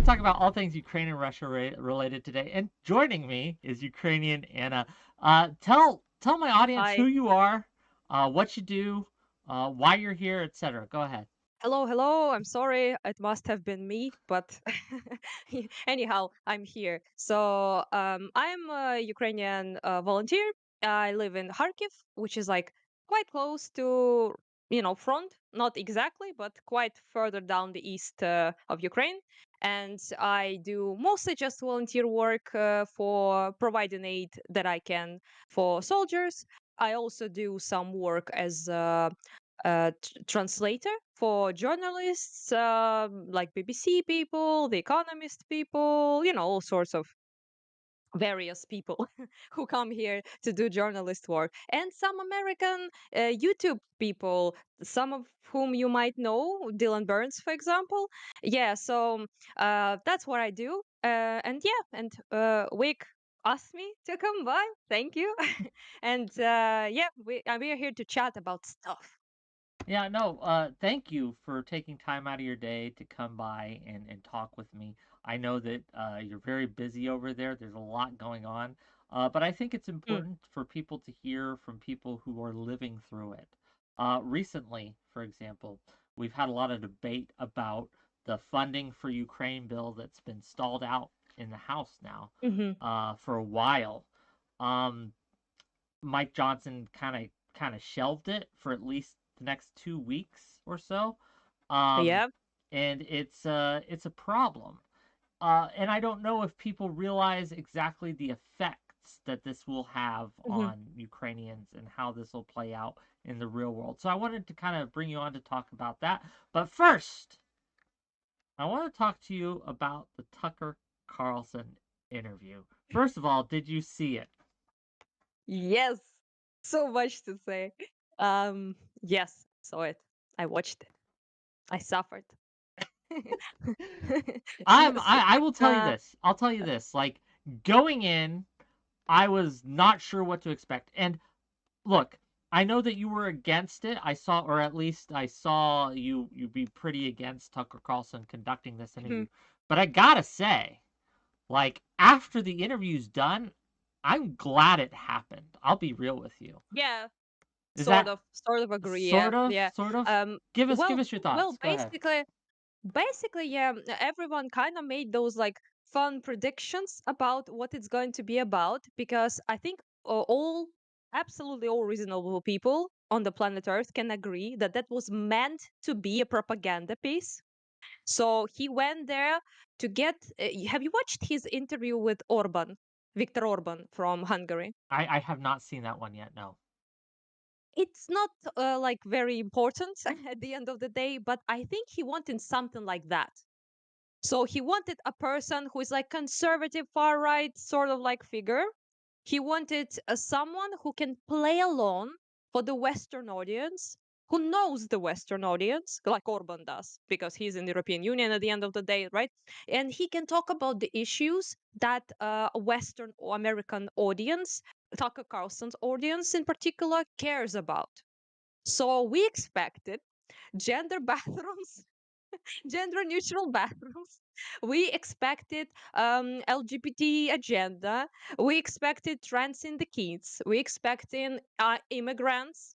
talk about all things Ukraine and Russia related today. And joining me is Ukrainian Anna. Tell my audience who Hi. you are, what you do, why you're here, etc. Go ahead. Hello, hello. I'm sorry. It must have been me, but anyhow, I'm here. So, I'm a Ukrainian volunteer. I live in Kharkiv, which is like quite close to, front. Not exactly, but quite further down the east of Ukraine. And I do mostly just volunteer work for providing aid that I can for soldiers. I also do some work as translator for journalists, like BBC people, The Economist people, all sorts of various people who come here to do journalist work, and some American YouTube people, some of whom you might know, Dylan Burns, for example. Yeah, so that's what I do. And yeah, and Wick asked me to come by. Thank you. And yeah, we are here to chat about stuff. Yeah, no, thank you for taking time out of your day to come by and talk with me. I know that you're very busy over there. There's a lot going on. But I think it's Mm. important for people to hear from people who are living through it. Recently, for example, we've had a lot of debate about the funding for Ukraine bill that's been stalled out in the House now Mhm. for a while. Um, Mike Johnson kind of shelved it for at least the next 2 weeks or so, um, Yeah. and it's a problem. And I don't know if people realize exactly the effects that this will have Mhm. on Ukrainians and how this will play out in the real world. So I wanted to kind of bring you on to talk about that. But first, I want to talk to you about the Tucker Carlson interview. First of all, did you see it? Yes. So much to say. Um, yes, saw it. I watched it. I suffered. Yes. I will tell you Uh, this. I'll tell you this. Like going in, I was not sure what to expect. And look, I know that you were against it. I saw, or at least I saw you be pretty against Tucker Carlson conducting this interview. mhm. But I gotta say, like after the interview's done, I'm glad it happened. I'll be real with you. Yeah, Is that sort of agree. Yeah, sort of, yeah. sort of? Um, Give well, us your well, thoughts. Go ahead. basically, yeah. Everyone kind of made those like fun predictions about what it's going to be about because I think absolutely all reasonable people on the planet Earth can agree that that was meant to be a propaganda piece. So he went there to get. Have you watched his interview with Orban, Viktor Orban from Hungary? I have not seen that one yet. No. It's not like very important at the end of the day, but I think he wanted something like that. So he wanted a person who is like conservative, far right sort of like figure. He wanted someone who can play along for the Western audience, who knows the Western audience, like Orban does, because he's in the European Union at the end of the day, right? And he can talk about the issues that a Western or American audience, Tucker Carlson's audience in particular, cares about. So we expected gender bathrooms, gender neutral bathrooms. We expected LGBT agenda. We expected trans in the kids. We expecting immigrants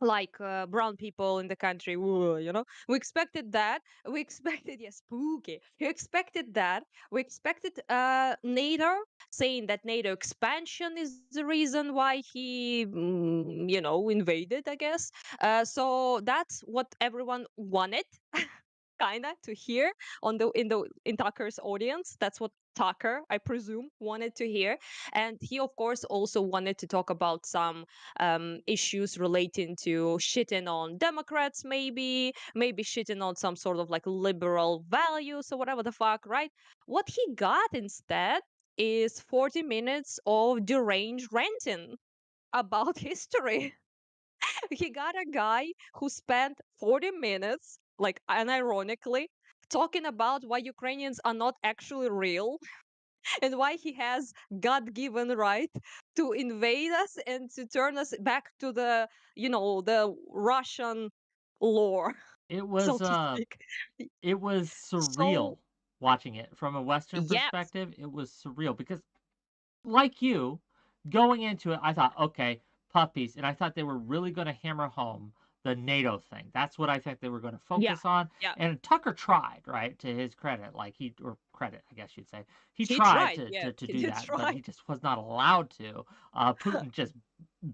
like brown people in the country. We expected that. We expected yes, spooky. We expected that. We expected NATO, saying that NATO expansion is the reason why he invaded, I guess. So that's what everyone wanted kinda to hear on in Tucker's audience. That's what Tucker, I presume, wanted to hear. And he of course also wanted to talk about some issues relating to shitting on Democrats, maybe shitting on some sort of like liberal values or whatever the fuck, right? What he got instead is 40 minutes of deranged ranting about history. He got a guy who spent 40 minutes, like unironically, talking about why Ukrainians are not actually real and why he has God-given right to invade us and to turn us back to the Russian lore, It so was to speak. it was So surreal watching it. From a Western Yes. perspective, it was surreal because, like you, going into it, I thought, okay, puppies, and I thought they were really going to hammer home the NATO thing. That's what I think they were going to Yeah. focus on. Yeah. And Tucker tried, right, to his credit, like or credit, I guess you'd say, he He tried tried. Yes. to He do did that, but try. he just was not allowed to. Putin just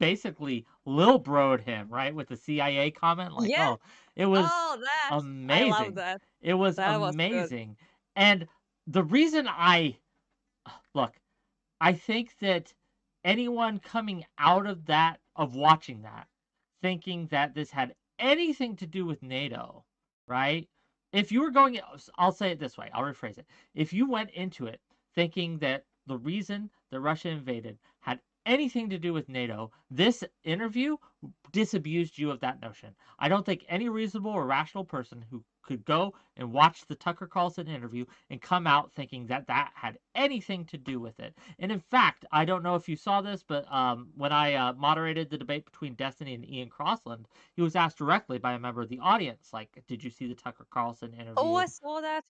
basically lil broed him, right, with the CIA comment, like, Yes. oh, it was Oh, that. I love amazing. that. It was That was good. amazing. And the reason look, I think that anyone coming out of that, of watching that, thinking that this had anything to do with NATO, right? If you were going, I'll say it this way, I'll rephrase it. If you went into it thinking that the reason that Russia invaded had anything to do with NATO, this interview disabused you of that notion. I don't think any reasonable or rational person who could go and watch the Tucker Carlson interview and come out thinking that that had anything to do with it. And in fact, I don't know if you saw this, but when I moderated the debate between Destiny and Ian Crossland, he was asked directly by a member of the audience, like, "Did you see the Tucker Carlson Oh, interview?" I saw that.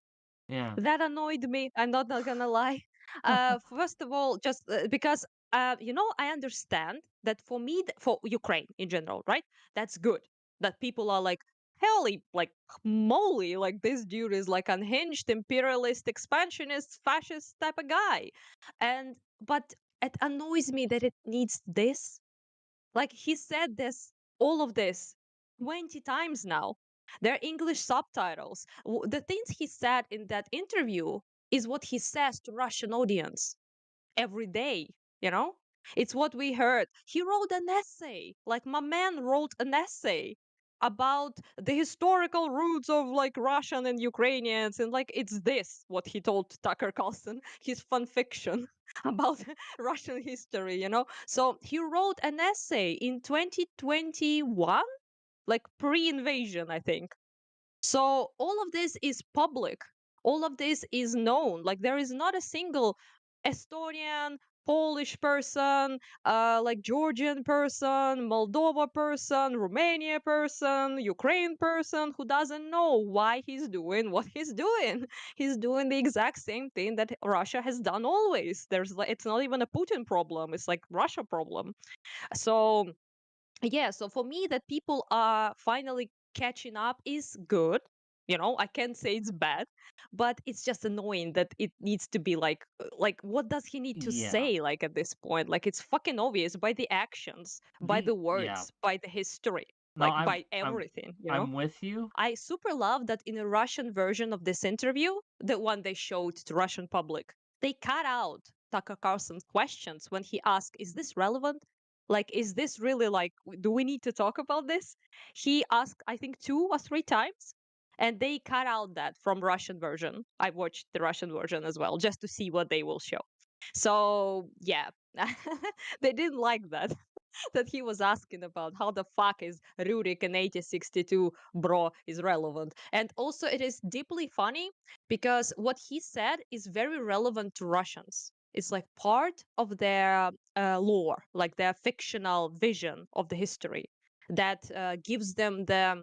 Yeah. That annoyed me. I'm not gonna lie. First of all, just because I understand that for me, for Ukraine in general, right? That's good. That people are like, holy, like moly, like this dude is like unhinged, imperialist, expansionist, fascist type of guy, and but it annoys me that it needs this. Like he said this, all of this, 20 times now. They're English subtitles. The things he said in that interview is what he says to Russian audience every day, you know? It's what we heard. He wrote an essay. Like my man wrote an essay about the historical roots of like Russian and Ukrainians, and like it's this what he told Tucker Carlson, his fan fiction about Russian history, you know? So he wrote an essay in 2021, like pre-invasion, I think. So all of this is public. All of this is known. Like there is not a single Estonian, Polish person, like Georgian person, Moldova person, Romania person, Ukraine person who doesn't know why he's doing what he's doing. He's doing the exact same thing that Russia has done always. There's like it's not even a Putin problem. It's like Russia problem. So yeah, so for me that people are finally catching up is good. I can't say it's bad, but it's just annoying that it needs to be like what does he need to Yeah. say like at this point? Like it's fucking obvious by the actions, by the Yeah. words, by the history, No, like by everything. I'm with you. I super love that in a Russian version of this interview, the one they showed to Russian public, they cut out Tucker Carlson's questions when he asked, "Is this relevant? Like, is this really like, do we need to talk about this?" He asked, I think, 2 or 3 times, and they cut out that from Russian version. I watched the Russian version as well, just to see what they will show. So yeah, they didn't like that. That he was asking about how the fuck is Rurik in 8062 bro is relevant. And also it is deeply funny because what he said is very relevant to Russians. It's like part of their lore, like their fictional vision of the history that gives them the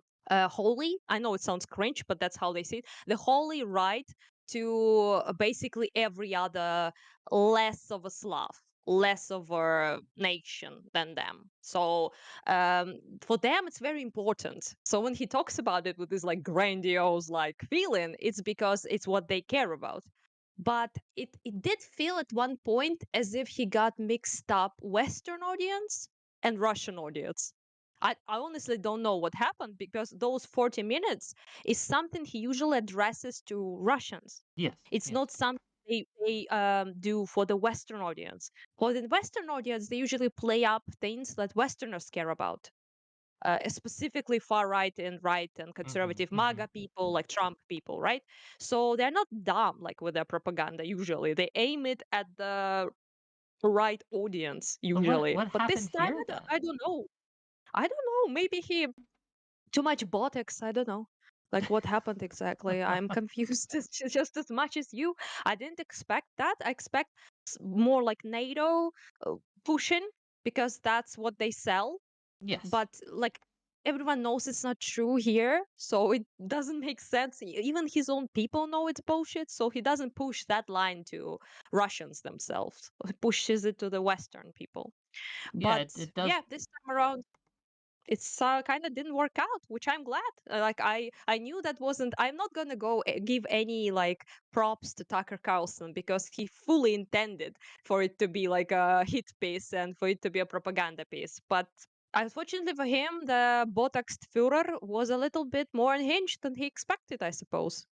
holy, I know it sounds cringe, but that's how they see it, the holy right to basically every other less of a Slav, less of a nation than them. So for them, it's very important. So when he talks about it with this like grandiose like feeling, it's because it's what they care about. But it did feel at one point as if he got mixed up Western audience and Russian audience. I honestly don't know what happened because those 40 minutes is something he usually addresses to Russians. Yes. It's Yes. not something they do for the Western audience. For the Western audience, they usually play up things that Westerners care about, specifically far right and Mhm. conservative Mhm. MAGA people, like Trump people, right? So they're not dumb like with their propaganda. Usually, they aim it at the right audience. So Usually, what but happened this time, here then? I don't know. I don't know. Maybe he too much botox. I don't know like what happened exactly. I'm confused just as much as you. I didn't expect that. I expect more like NATO pushing because that's what they sell, Yes. but like everyone knows it's not true here, so it doesn't make sense. Even his own people know it's bullshit, so he doesn't push that line to Russians themselves. He pushes it to the Western people. Yeah, But it does. yeah, this time around, it's kind of didn't work out, which I'm glad. Like I knew that wasn't. I'm not gonna go give any like props to Tucker Carlson because he fully intended for it to be like a hit piece and for it to be a propaganda piece. But unfortunately for him, the Botox Führer was a little bit more unhinged than he expected, I suppose.